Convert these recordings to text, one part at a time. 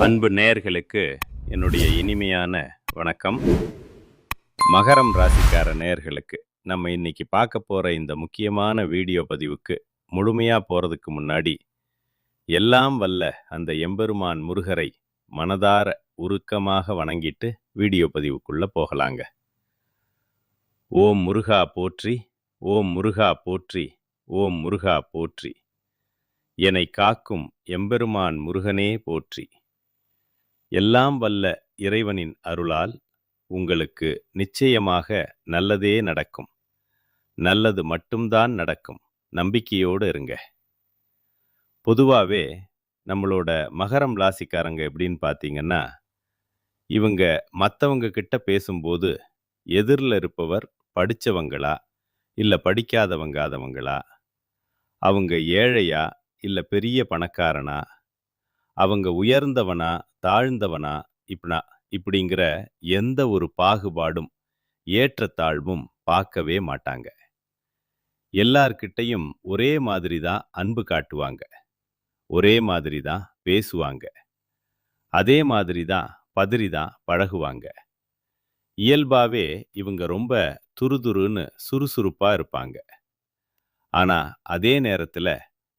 அன்பு நேயர்களுக்கு என்னுடைய இனிமையான வணக்கம். மகரம் ராசிக்கார நேயர்களுக்கு நம்ம இன்னைக்கு பார்க்க போற இந்த முக்கியமான வீடியோ பதிவுக்கு முழுமையா போறதுக்கு முன்னாடி, எல்லாம் வல்ல அந்த எம்பெருமான் முருகரை மனதார உருக்கமாக வணங்கிட்டு வீடியோ பதிவுக்குள்ள போகலாங்க. ஓம் முருகா போற்றி, ஓம் முருகா போற்றி, ஓம் முருகா போற்றி. என்னை காக்கும் எம்பெருமான் முருகனே போற்றி. எல்லாம் வல்ல இறைவனின் அருளால் உங்களுக்கு நிச்சயமாக நல்லதே நடக்கும். நல்லது மட்டும்தான் நடக்கும். நம்பிக்கையோடு இருங்க. பொதுவாகவே நம்மளோட மகரம் ராசிக்காரங்க எப்படின்னு பார்த்தீங்கன்னா, இவங்க மற்றவங்க கிட்ட பேசும்போது எதிரில் இருப்பவர் படித்தவங்களா இல்லை படிக்காதவங்காதவங்களா, அவங்க ஏழையா இல்லை பெரிய பணக்காரனா, அவங்க உயர்ந்தவனா தாழ்ந்தவனா இப்படிங்கிற எந்த ஒரு பாகுபாடும் ஏற்றத்தாழ்வும் பார்க்கவே மாட்டாங்க. எல்லார்கிட்டையும் ஒரே மாதிரி தான் அன்பு காட்டுவாங்க, ஒரே மாதிரி தான் பேசுவாங்க, அதே மாதிரி தான் பதறி தான் பழகுவாங்க. இயல்பாவே இவங்க ரொம்ப துருதுருன்னு சுறுசுறுப்பா இருப்பாங்க. ஆனா அதே நேரத்துல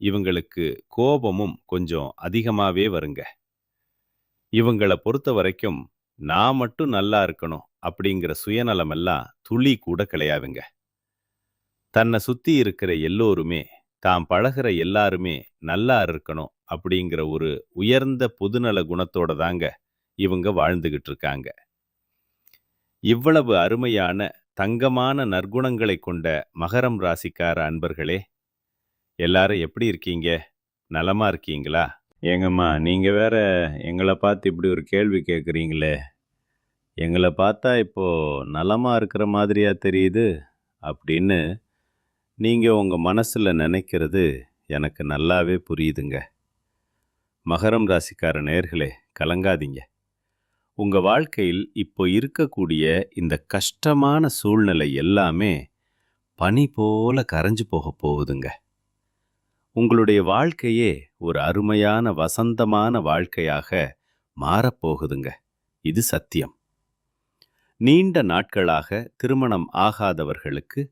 இவங்களுக்கு கோபமும் கொஞ்சம் அதிகமாவே வருங்க. இவங்கள பொறுத்த வரைக்கும் நான் மட்டும் நல்லா இருக்கணும் அப்படிங்கிற சுயநலம் எல்லாம் துளி கூட கிடையாதுங்க. தன்னை சுத்தி இருக்கிற எல்லோருமே, தாம் பழகிற எல்லாருமே நல்லா இருக்கணும் அப்படிங்கிற ஒரு உயர்ந்த பொதுநல குணத்தோட தாங்க இவங்க வாழ்ந்துகிட்டு இருக்காங்க. இவ்வளவு அருமையான தங்கமான நற்குணங்களை கொண்ட மகரம் ராசிக்கார அன்பர்களே, எல்லாரும் எப்படி இருக்கீங்க? நலமா இருக்கீங்களா? ஏங்கம்மா, நீங்க வேற எங்களை பார்த்து இப்படி ஒரு கேள்வி கேட்குறீங்களே. எங்களை பார்த்தா இப்போ நலமா இருக்கிற மாதிரியா தெரியுது அப்படின்னு நீங்க உங்க மனசுல நினைக்கிறது எனக்கு நல்லாவே புரியுதுங்க. மகரம் ராசிக்கார நேயர்களே, கலங்காதீங்க. உங்க வாழ்க்கையில் இப்போ இருக்கக்கூடிய இந்த கஷ்டமான சூழ்நிலை எல்லாமே பனி போல கரைஞ்சு போக போகுதுங்க. உங்களுடைய வாழ்க்கையே ஒரு அருமையான வசந்தமான வாழ்க்கையாக மாறப்போகுதுங்க. இது சத்தியம். நீண்ட நாட்களாக திருமணம் ஆகாதவர்களுக்கு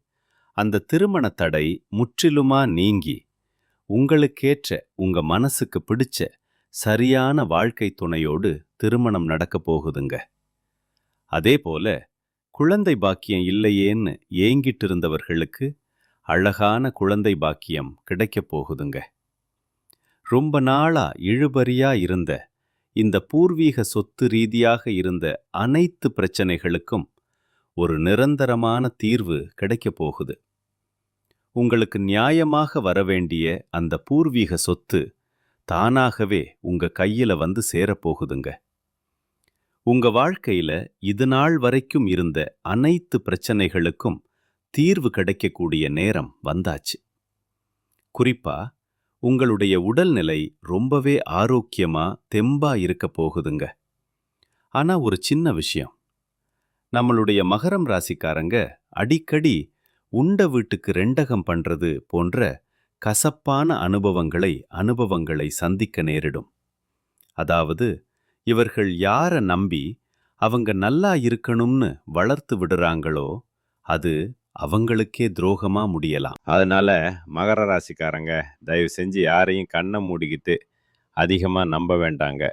அந்த திருமண தடை முற்றிலுமா நீங்கி உங்களுக்கேற்ற, உங்க மனசுக்கு பிடிச்ச சரியான வாழ்க்கை துணையோடு திருமணம் நடக்க போகுதுங்க. அதே போல குழந்தை பாக்கியம் இல்லையேன்னு ஏங்கிட்டு இருந்தவர்களுக்கு அழகான குழந்தை பாக்கியம் கிடைக்கப் போகுதுங்க. ரொம்ப நாளா இழுபறியா இருந்த இந்த பூர்வீக சொத்து ரீதியாக இருந்த அனைத்து பிரச்சனைகளுக்கும் ஒரு நிரந்தரமான தீர்வு கிடைக்கப் போகுது. உங்களுக்கு நியாயமாக வரவேண்டிய அந்த பூர்வீக சொத்து தானாகவே உங்க கையில வந்து சேரப்போகுதுங்க. உங்க வாழ்க்கையில இது நாள் வரைக்கும் இருந்த அனைத்து பிரச்சனைகளுக்கும் தீர்வு கிடைக்கக்கூடிய நேரம் வந்தாச்சு. குறிப்பா உங்களுடைய உடல்நிலை ரொம்பவே ஆரோக்கியமா தெம்பா இருக்க போகுதுங்க. ஆனா ஒரு சின்ன விஷயம், நம்மளுடைய மகரம் ராசிக்காரங்க அடிக்கடி உண்ட வீட்டுக்கு ரெண்டகம் பண்றது போன்ற கசப்பான அனுபவங்களை சந்திக்க நேரிடும். அதாவது, இவர்கள் யார நம்பி அவங்க நல்லா இருக்கணும்னு வளர்த்து விடுறாங்களோ அது அவங்களுக்கே துரோகமா முடியலாம். அதனால மகர ராசிக்காரங்க தயவு செஞ்சு யாரையும் கண்ணை மூடிக்கிட்டு அதிகமா நம்ப வேண்டாங்க.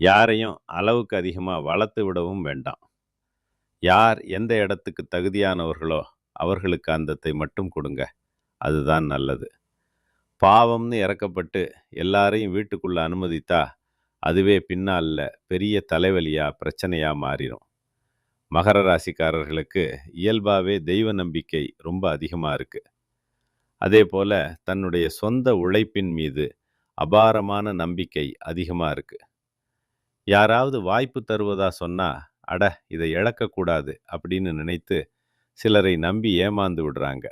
யாரையும் அளவுக்கு அதிகமா வளர்த்து விடவும் வேண்டாம். யார் எந்த இடத்துக்கு தகுதியானவர்களோ அவர்களுக்கு அந்தத்தை மட்டும் கொடுங்க. அதுதான் நல்லது. பாவம்னு இறக்கப்பட்டு எல்லாரையும் வீட்டுக்குள்ள அனுமதித்தா அதுவே பின்னால பெரிய தலைவலியா பிரச்சனையா மாறிடும். மகர ராசிக்காரர்களுக்கு இயல்பாவே தெய்வ நம்பிக்கை ரொம்ப அதிகமாக இருக்கு. அதே போல தன்னுடைய சொந்த உழைப்பின் மீது அபாரமான நம்பிக்கை அதிகமாக இருக்கு. யாராவது வாய்ப்பு தருவதா சொன்னா, அட இதை இழக்கக்கூடாது அப்படின்னு நினைத்து சிலரை நம்பி ஏமாந்து விடுறாங்க.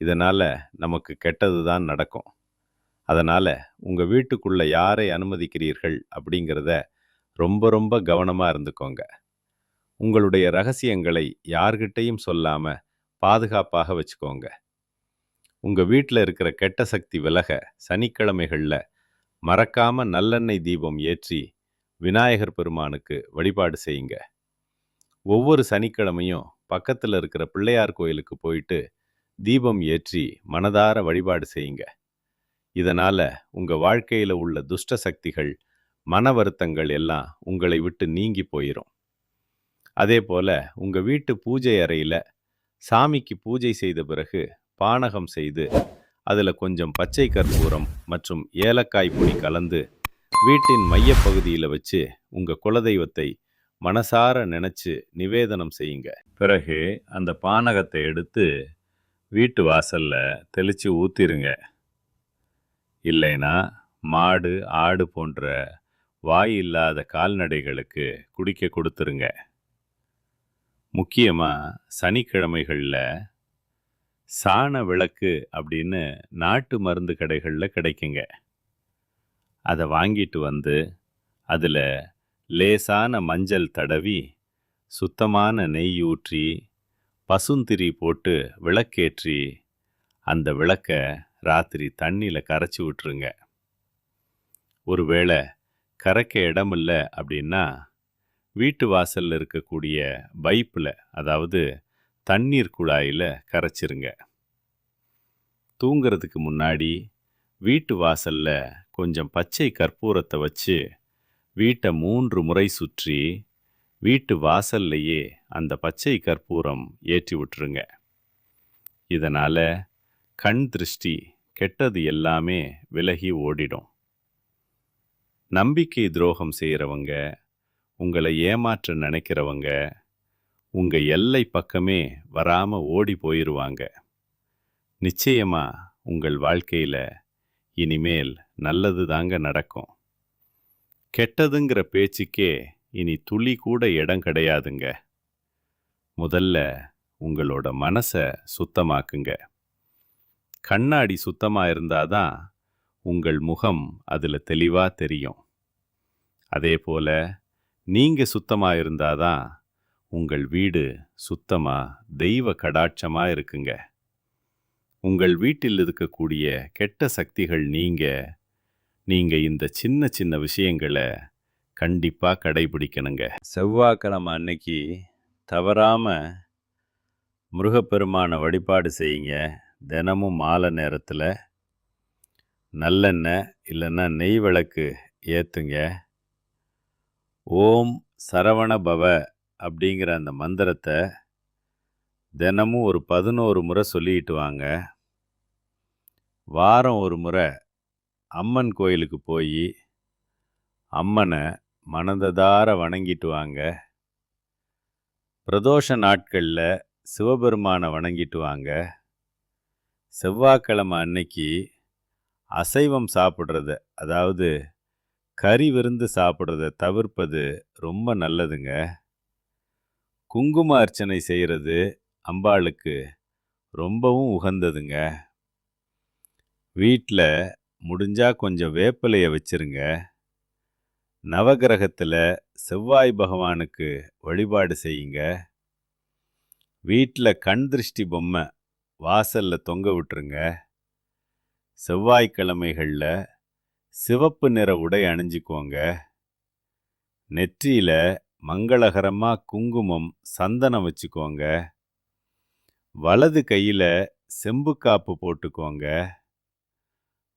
இதனால நமக்கு கெட்டது தான் நடக்கும். அதனால உங்க வீட்டுக்குள்ள யாரை அனுமதிக்கிறீர்கள் அப்படிங்கிறத ரொம்ப ரொம்ப கவனமா இருந்துக்கோங்க. உங்களுடைய ரகசியங்களை யார்கிட்டையும் சொல்லாம பாதுகாப்பாக வச்சுக்கோங்க. உங்க வீட்டில் இருக்கிற கெட்ட சக்தி விலக சனிக்கிழமைகள்ல மறக்காம நல்லெண்ணெய் தீபம் ஏற்றி விநாயகர் பெருமானுக்கு வழிபாடு செய்யுங்க. ஒவ்வொரு சனிக்கிழமையும் பக்கத்துல இருக்கிற பிள்ளையார் கோயிலுக்கு போயிட்டு தீபம் ஏற்றி மனதார வழிபாடு செய்யுங்க. இதனால உங்க வாழ்க்கையில உள்ள துஷ்ட சக்திகள், மன வருத்தங்கள் எல்லாம் உங்களை விட்டு நீங்கி போயிரும். அதே போல உங்க வீட்டு பூஜை அறையில சாமிக்கு பூஜை செய்த பிறகு பானகம் செய்து அதுல கொஞ்சம் பச்சை கற்பூரம் மற்றும் ஏலக்காய் பொடி கலந்து வீட்டின் மையப்பகுதியில வச்சு உங்க குலதெய்வத்தை மனசார நினைச்சு நிவேதனம் செய்யுங்க. பிறகு அந்த பானகத்தை எடுத்து வீட்டு வாசல்ல தெளிச்சு ஊத்திருங்க. இல்லைனா மாடு, ஆடு போன்ற வாய் இல்லாத கால்நடைகளுக்கு குடிக்க கொடுத்துருங்க. முக்கியமா சனிக்கிழமைகள்ல சாண விளக்கு அப்படின்னு நாட்டு மருந்து கடைகளில் கிடைக்குங்க. அதை வாங்கிட்டு வந்து அதில் லேசான மஞ்சள் தடவி சுத்தமான நெய் ஊற்றி பசுந்திரி போட்டு விளக்கேற்றி அந்த விளக்க ராத்திரி தண்ணியில் கரைச்சி விட்டுருங்க. ஒருவேளை கரைக்க இடமில்ல அப்படின்னா வீட்டு வாசலில் இருக்கக்கூடிய பைப்பில், அதாவது தண்ணீர் குழாயில் கரைச்சிருங்க. தூங்கிறதுக்கு முன்னாடி வீட்டு வாசலில் கொஞ்சம் பச்சை கற்பூரத்தை வச்சு வீட்டை 3 முறை சுற்றி வீட்டு வாசல்லையே அந்த பச்சை கற்பூரம் ஏற்றி விட்டுருங்க. இதனால் கண் திருஷ்டி, கெட்டது எல்லாமே விலகி ஓடிடும். நம்பிக்கை துரோகம் செய்கிறவங்க, உங்களை ஏமாற்ற நினைக்கிறவங்க உங்கள் எல்லை பக்கமே வராமல் ஓடி போயிடுவாங்க. நிச்சயமா உங்கள் வாழ்க்கையில் இனிமேல் நல்லது தாங்க நடக்கும். கெட்டதுங்கிற பேச்சுக்கே இனி துளி கூட இடம் கிடையாதுங்க. முதல்ல உங்களோட மனசை சுத்தமாக்குங்க. கண்ணாடி சுத்தமாக இருந்தாதான் உங்கள் முகம் அதில் தெளிவாக தெரியும். அதே போல நீங்கள் சுத்தமாக இருந்தாதான் உங்கள் வீடு சுத்தமாக தெய்வ கடாட்சமாக இருக்குங்க. உங்கள் வீட்டில் இருக்கக்கூடிய கெட்ட சக்திகள் நீங்கள் இந்த சின்ன சின்ன விஷயங்களை கண்டிப்பாக கடைபிடிக்கணுங்க. செவ்வாய்க்கிழமை அன்னைக்கு தவறாமல் முருகப்பெருமானை வழிபாடு செய்யுங்க. தினமும் மாலை நேரத்தில் நல்லெண்ணெய் இல்லைன்னா நெய் விளக்கு ஏற்றுங்க. ஓம் சரவண பவ அப்படிங்கிற அந்த மந்திரத்தை தினமும் ஒரு 11 முறை சொல்லிட்டு வாங்க. வாரம் ஒரு முறை அம்மன் கோயிலுக்கு போய் அம்மனை மனதார வணங்கிட்டு வாங்க. பிரதோஷ நாட்களில் சிவபெருமானை வணங்கிட்டு வாங்க. செவ்வாய்க்கிழமை அன்னைக்கு அசைவம் சாப்பிட்றத, அதாவது கறி விருந்து சாப்பிட்றத தவிர்ப்பது ரொம்ப நல்லதுங்க. குங்கும அர்ச்சனை செய்கிறது அம்பாளுக்கு ரொம்பவும் உகந்ததுங்க. வீட்டில் முடிஞ்சா கொஞ்சம் வேப்பிலையை வச்சிருங்க. நவகிரகத்தில் செவ்வாய் பகவானுக்கு வழிபாடு செய்யுங்க. வீட்டில் கண் திருஷ்டி பொம்மை வாசலில் தொங்க விட்டுருங்க. செவ்வாய்க்கிழமைகளில் சிவப்பு நிற உடை அணிஞ்சிக்கோங்க. நெற்றியில் மங்களகரமாக குங்குமம், சந்தனம் வச்சுக்கோங்க. வலது கையில் செம்பு காப்பு போட்டுக்கோங்க.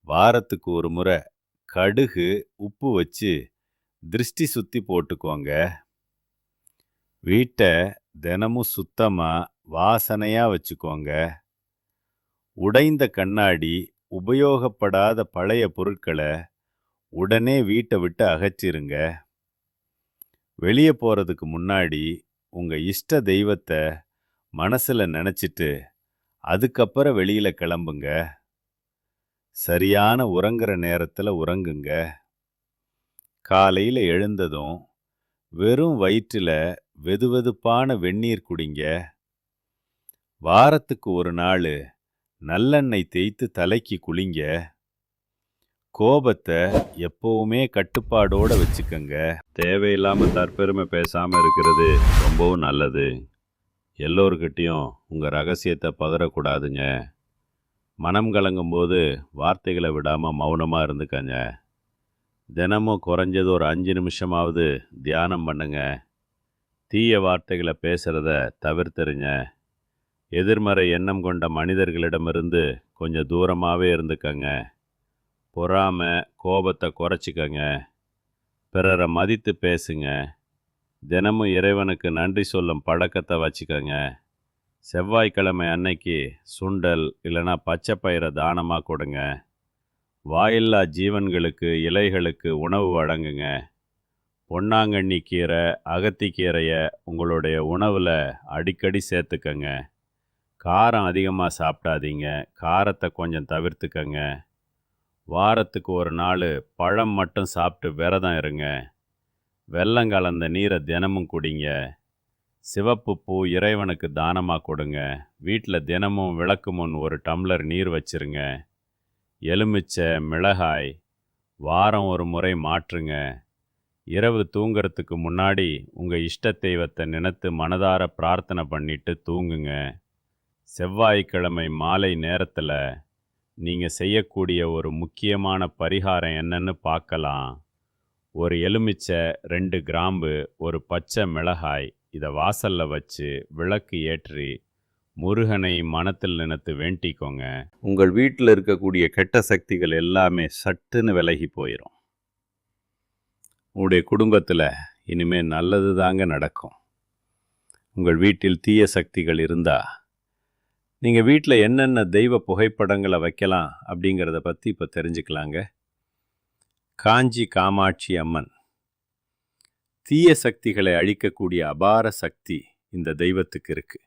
வாரத்துக்கு ஒரு முறை கடுகு, உப்பு வச்சு திருஷ்டி சுத்தி போட்டுக்கோங்க. வீட்டை தினமும் சுத்தமாக வாசனையாக வச்சுக்கோங்க. உடைந்த கண்ணாடி, உபயோகப்படாத பழைய பொருட்களை உடனே வீட்டை விட்டு அகற்றிருங்க. வெளியே போகிறதுக்கு முன்னாடி உங்கள் இஷ்ட தெய்வத்தை மனசில் நினச்சிட்டு அதுக்கப்புறம் வெளியில் கிளம்புங்க. சரியான உறங்குற நேரத்தில் உறங்குங்க. காலையில் எழுந்ததும் வெறும் வயிற்றில் வெதுவெதுப்பான வெந்நீர் குடிங்க. வாரத்துக்கு ஒரு நாள் நல்லெண்ணெய் தேய்த்து தலைக்கு குளிங்க. கோபத்தை எப்பவுமே கட்டுப்பாடோடு வச்சுக்கோங்க. தேவையில்லாமல் தற்பெருமை பேசாமல் இருக்கிறது ரொம்பவும் நல்லது. எல்லோருக்கிட்டையும் உங்கள் ரகசியத்தை பகிரக்கூடாதுங்க. மனம் கலங்கும் போது வார்த்தைகளை விடாமல் மௌனமாக இருந்துக்கங்க. தினமும் குறைஞ்சது ஒரு 5 நிமிஷமாவது தியானம் பண்ணுங்க. தீய வார்த்தைகளை பேசுகிறத தவிர்த்துருங்க. எதிர்மறை எண்ணம் கொண்ட மனிதர்களிடமிருந்து கொஞ்சம் தூரமாகவே இருந்துக்கங்க. பொறாமை, கோபத்தை குறைச்சிக்கங்க. பிறரை மதித்து பேசுங்க. தினமும் இறைவனுக்கு நன்றி சொல்லும் பழக்கத்தை வச்சுக்கோங்க. செவ்வாய்க்கிழமை அன்னைக்கு சுண்டல் இல்லைனா பச்சை பயிரை தானமாக கொடுங்க. வாயில்லா ஜீவன்களுக்கு, இலைகளுக்கு உணவு வழங்குங்க. பொன்னாங்கண்ணி கீரை, அகத்திக்கீரையை உங்களுடைய உணவில் அடிக்கடி சேர்த்துக்கங்க. காரம் அதிகமாக சாப்பிடாதீங்க. காரத்தை கொஞ்சம் தவிர்த்துக்கங்க. வாரத்துக்கு ஒரு நாள் பழம் மட்டும் சாப்பிட்டு விரதம் இருங்க. வெல்லம் கலந்த நீரை தினமும் குடிங்க. சிவப்பு பூ இறைவனுக்கு தானமாக கொடுங்க. வீட்டில் தினமும் விளக்கு முன் ஒரு டம்ளர் நீர் வச்சிருங்க. எலுமிச்சை, மிளகாய் வாரம் ஒரு முறை மாற்றுங்க. இரவு தூங்கிறதுக்கு முன்னாடி உங்கள் இஷ்ட தெய்வத்தை நினைத்து மனதார பிரார்த்தனை பண்ணிட்டு தூங்குங்க. செவ்வாய்க்கிழமை மாலை நேரத்தில் நீங்கள் செய்யக்கூடிய ஒரு முக்கியமான பரிகாரம் என்னன்னு பார்க்கலாம். ஒரு எலுமிச்சை, 2 கிராம்பு, ஒரு பச்சை மிளகாய் இதை வாசலில் வச்சு விளக்கு ஏற்றி முருகனை மனத்தில் நினைத்து வேண்டிக்கோங்க. உங்கள் வீட்டில் இருக்கக்கூடிய கெட்ட சக்திகள் எல்லாமே சட்டுன்னு விலகி போயிடும். உங்களுடைய குடும்பத்தில் இனிமேல் நல்லது தாங்க நடக்கும். உங்கள் வீட்டில் தீய சக்திகள் இருந்தால் நீங்கள் வீட்டில் என்னென்ன தெய்வ புகைப்படங்களை வைக்கலாம் அப்படிங்கிறத பற்றி இப்போ தெரிஞ்சுக்கலாங்க. காஞ்சி காமாட்சி அம்மன். தீய சக்திகளை அழிக்கக்கூடிய அபார சக்தி இந்த தெய்வத்துக்கு இருக்கு.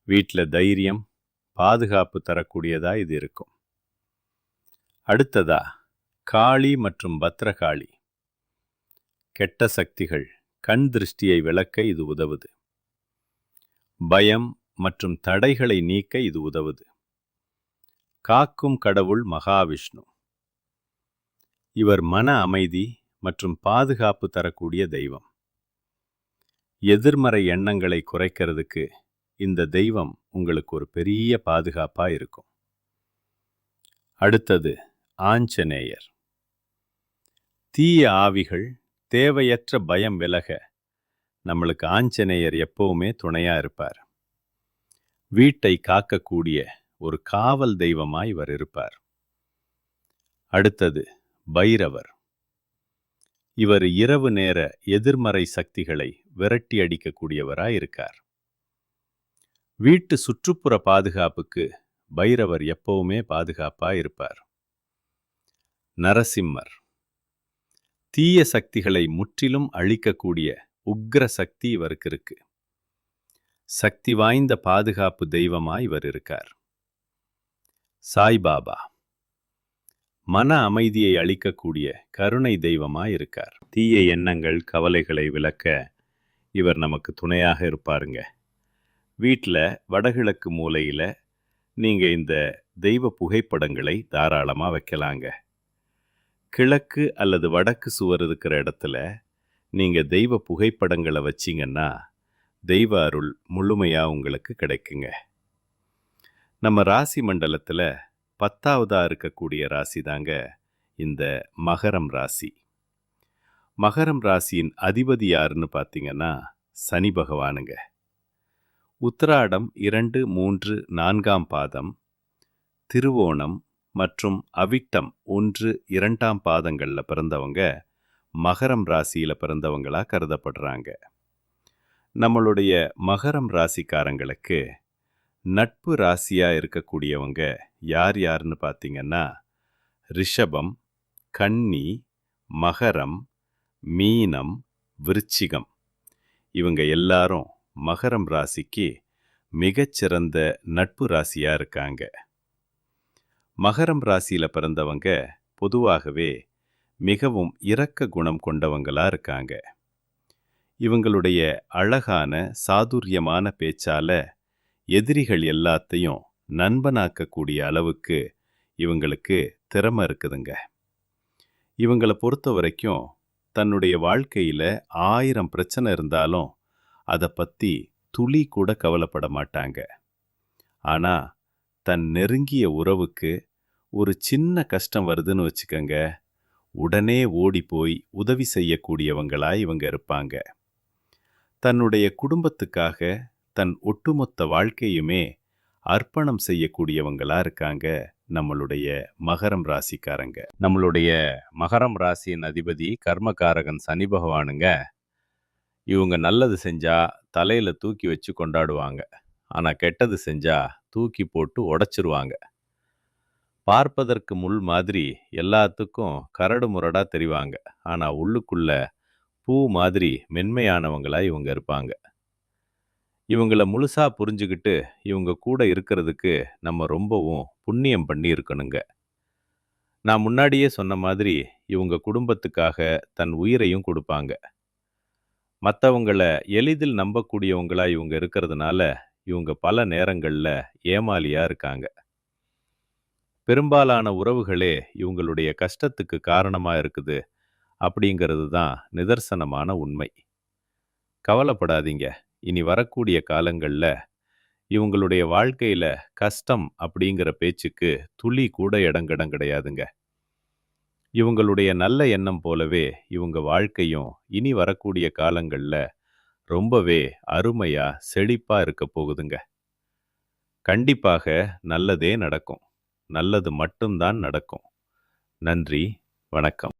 வீட்டில் தைரியம், பாதுகாப்பு தரக்கூடியதாக இது இருக்கும். அடுத்ததா காளி மற்றும் பத்ரகாளி. கெட்ட சக்திகள், கண் திருஷ்டியை விளக்க இது உதவுது. பயம் மற்றும் தடைகளை நீக்க இது உதவுது. காக்கும் கடவுள் மகாவிஷ்ணு. இவர் மன அமைதி மற்றும் பாதுகாப்பு தரக்கூடிய தெய்வம். எதிர்மறை எண்ணங்களை குறைக்கிறதுக்கு இந்த தெய்வம் உங்களுக்கு ஒரு பெரிய பாதுகாப்பா இருக்கும். அடுத்தது ஆஞ்சநேயர். தீய ஆவிகள், தேவையற்ற பயம் விலக நம்மளுக்கு ஆஞ்சநேயர் எப்பவுமே துணையா இருப்பார். வீட்டை காக்கக்கூடிய ஒரு காவல் தெய்வமாய் இவர் இருப்பார். அடுத்தது பைரவர். இவர் இரவு நேர எதிர்மறை சக்திகளை விரட்டி அடிக்கக்கூடியவராய் இருக்கார். வீட்டு சுற்றுப்புற பாதுகாப்புக்கு பைரவர் எப்பவுமே பாதுகாப்பாய் இருப்பார். நரசிம்மர். தீய சக்திகளை முற்றிலும் அழிக்கக்கூடிய உக்ர சக்தி இவருக்கு இருக்கு. சக்தி வாய்ந்த பாதுகாப்பு தெய்வமாய் இவர் இருக்கார். சாய்பாபா. மன அமைதியை அளிக்கக்கூடிய கருணை தெய்வமாய் இருக்கார். தீய எண்ணங்கள், கவலைகளை விலக்க இவர் நமக்கு துணையாக இருப்பாருங்க. வீட்டில் வடகிழக்கு மூலையில் நீங்கள் இந்த தெய்வ புகைப்படங்களை தாராளமாக வைக்கலாங்க. கிழக்கு அல்லது வடக்கு சுவர் இருக்கிற இடத்துல நீங்கள் தெய்வ புகைப்படங்களை வச்சிங்கன்னா தெய்வ அருள் முழுமையாக உங்களுக்கு கிடைக்குங்க. நம்ம ராசி மண்டலத்தில் 10ஆவதா இருக்கக்கூடிய ராசி தாங்க இந்த மகரம் ராசி. மகரம் ராசியின் அதிபதி யாருன்னு பார்த்தீங்கன்னா சனி பகவானுங்க. உத்திராடம் 2, 3, 4ஆம் பாதம், திருவோணம் மற்றும் அவிட்டம் 1, 2ஆம் பாதங்களில் பிறந்தவங்க மகரம் ராசியில் பிறந்தவங்களா கருதப்படுறாங்க. நம்மளுடைய மகரம் ராசிக்காரங்களுக்கு நட்பு ராசியாக இருக்கக்கூடியவங்க யார் யாருன்னு பார்த்தீங்கன்னா ரிஷபம், கன்னி, மகரம், மீனம், விருச்சிகம். இவங்க எல்லாரும் மகரம் ராசிக்கு மிகச்சிறந்த நட்பு ராசியாக இருக்காங்க. மகரம் ராசியில் பிறந்தவங்க பொதுவாகவே மிகவும் இரக்க குணம் கொண்டவங்களா இருக்காங்க. இவங்களுடைய அழகான சாதுரியமான பேச்சால எதிரிகள் எல்லாத்தையும் நண்பனாக்கக்கூடிய அளவுக்கு இவங்களுக்கு திறமை இருக்குதுங்க. இவங்களை பொறுத்த வரைக்கும் தன்னுடைய வாழ்க்கையில் 1000 பிரச்சனை இருந்தாலும் அதை பற்றி துளி கூட கவலைப்பட மாட்டாங்க. ஆனால் தன் நெருங்கிய உறவுக்கு ஒரு சின்ன கஷ்டம் வருதுன்னு வச்சுக்கோங்க, உடனே ஓடி போய் உதவி செய்யக்கூடியவங்களா இவங்க இருப்பாங்க. தன்னுடைய குடும்பத்துக்காக தன் ஒட்டுமொத்த வாழ்க்கையுமே அர்ப்பணம் செய்யக்கூடியவங்களா இருக்காங்க நம்மளுடைய மகரம் ராசிக்காரங்க. நம்மளுடைய மகரம் ராசியின் அதிபதி கர்மகாரகன் சனி பகவானுங்க. இவங்க நல்லது செஞ்சா தலையில தூக்கி வச்சு கொண்டாடுவாங்க. ஆனா கெட்டது செஞ்சா தூக்கி போட்டு உடைச்சிருவாங்க. பார்ப்பதற்கு முள் மாதிரி எல்லாத்துக்கும் கரடு முரடா தெரிவாங்க. ஆனா உள்ளுக்குள்ள பூ மாதிரி மென்மையானவங்களா இவங்க இருப்பாங்க. இவங்கள முழுசா புரிஞ்சுகிட்டு இவங்க கூட இருக்கிறதுக்கு நம்ம ரொம்பவும் புண்ணியம் பண்ணி இருக்கணுங்க. நான் முன்னாடியே சொன்ன மாதிரி இவங்க குடும்பத்துக்காக தன் உயிரையும் கொடுப்பாங்க. மத்தவங்கள எளிதில் நம்பக்கூடியவங்களா இவங்க இருக்கிறதுனால இவங்க பல நேரங்கள்ல ஏமாளியா இருக்காங்க. பெரும்பாலான உறவுகளே இவங்களுடைய கஷ்டத்துக்கு காரணமா இருக்குது அப்படிங்கிறது தான் நிதர்சனமான உண்மை. கவலைப்படாதீங்க. இனி வரக்கூடிய காலங்கள்ல இவங்களுடைய வாழ்க்கையில கஷ்டம் அப்படிங்கிற பேச்சுக்கு துளி கூட இடங்கிடம் கிடையாதுங்க. இவங்களுடைய நல்ல எண்ணம் போலவே இவங்க வாழ்க்கையும் இனி வரக்கூடிய காலங்கள்ல ரொம்பவே அருமையா செழிப்பா இருக்க போகுதுங்க. கண்டிப்பாக நல்லதே நடக்கும். நல்லது மட்டும்தான் நடக்கும். நன்றி. வணக்கம்.